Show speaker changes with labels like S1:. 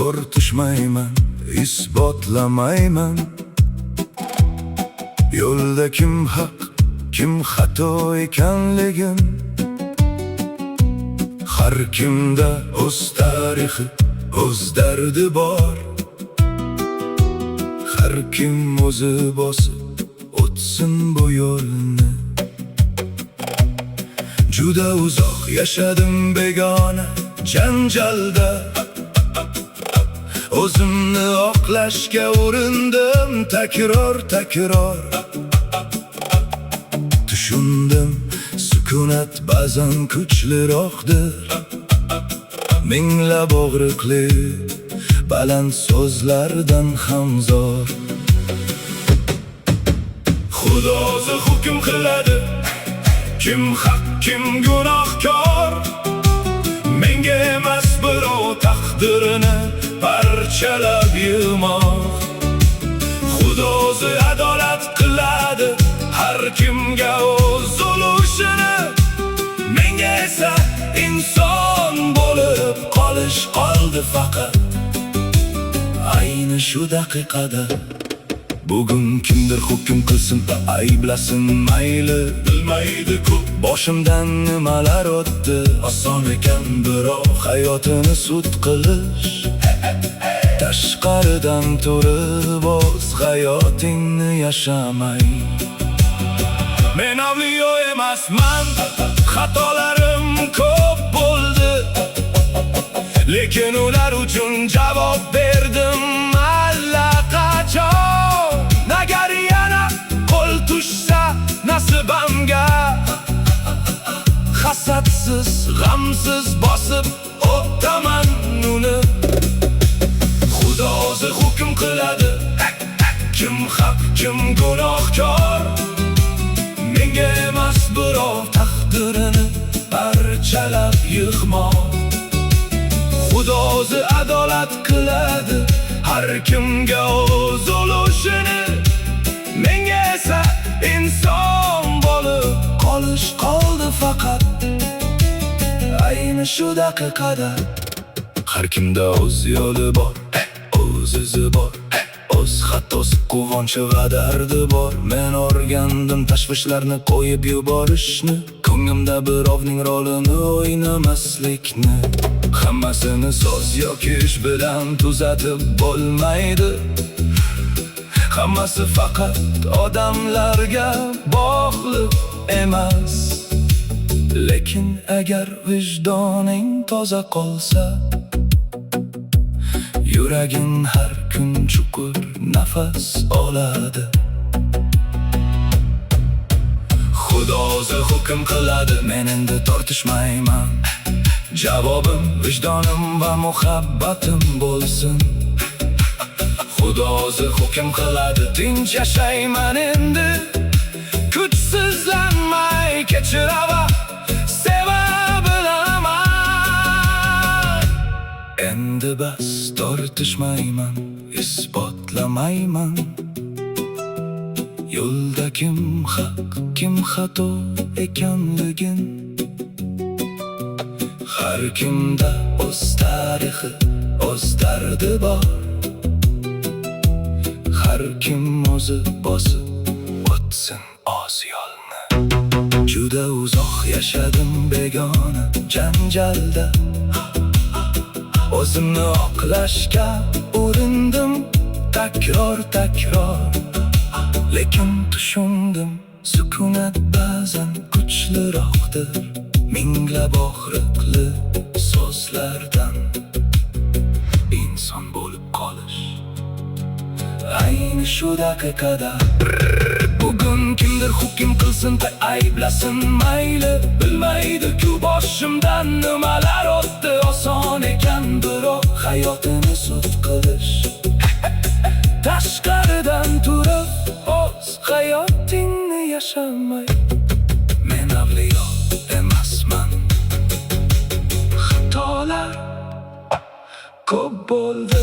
S1: tortishmayman, isbotlamayman. Yo'lda kim haq, kim xato ekanligin har kimda o'z tarixi, o'z dardi bor. Har kim o'zi bosib o'tsin bu yo'lni. Juda uzoq yashadim begona janjalda, o'zimni oqlashga urindim takror. Tushundim, sukunat ba'zan kuchliroqdir. Minglab og'riqli baland so'zlardan ham zo'r. Xudo o'zi hukm qiladi, kim haq, kim gunohkor. Menga emas birov taqdirini parchalab yig'moq. Xudo o'zi adolat qiladi, har kimga o'z ulushini. Menga esa inson bo'lib qolish qoldi faqat. Ayni shu daqiqada bugun kimdir hukm qilsin va ayblasin, mayli. Bilmaydi-ku boshimdan nimalar o'tdi. Oson ekan biroq hayotini sud qilish. Tashqaridan turib o'z hayotingni yashamay. Men avliyo emasman, xatolarim ko'p bo'ldi, lekin ular uchun javob berdim allaqachon. Agar yana qo'l tushsa nasibamga, hasadsiz, g'amsiz bosib o'taman uni. Xudo o'zi hukm qiladi, kim haq, kim gunohkor. Menga emas birov taqdirini parchalab yig'moq. Xudo o'zi adolat qiladi, har kimga o'z ulushini. Menga esa inson bo'lib qolish qoldi faqat. Ayni shu daqiqada har kimda o'z yo'li bor, o'z izi bor, o'z xatosi, quvonchi va dardi bor. Men o'rgandim tashvishlarni qo'yib yuborishni, ko'nglimda birovning rolini o'ynamaslikni. Hammasini so'z yoki ish bilan tuzatib bo'lmaydi. Hammasi faqat odamlarga bog'liq emas. Lekin agar vijdoning toza qolsa, yuraging har kun chuqur nafas oladi. Xudo o'zi hukm qiladi, men endi tortishmayman. Javobim vijdonim va muhabbatim bo'lsin. Xudo o'zi hukm qiladi, tinch yashayman endi. Kuchsizlanmay kechiraman, seva bilaman. Endi bas tortishmayman, isbotlamayman. Yo'lda kim haq, kim xato ekanligin har kimda o'z tarixi, o'z dardi bor. Har kim o'zi bosib o'tsin o'z yo'lni. Juda uzoq yashadim begona janjalda, o'zimni oqlashga urindim takror. Lekin tushundim, sukunat ba'zan kuchliroqdir. Minglab og'riqli so'zlardan inson bo'lib qolish. Ayni shu daqiqada bugun kimdir hukm qilsin va ayblasin, mayli. Bilmaydi-ku boshimdan nimalar o'tdi. Oson ekan biroq hayotini sud qilish. Tashqaridan turib o'z hayotingni yashamay. Men avliyo emasman, xatolar ko'p bo'ldi.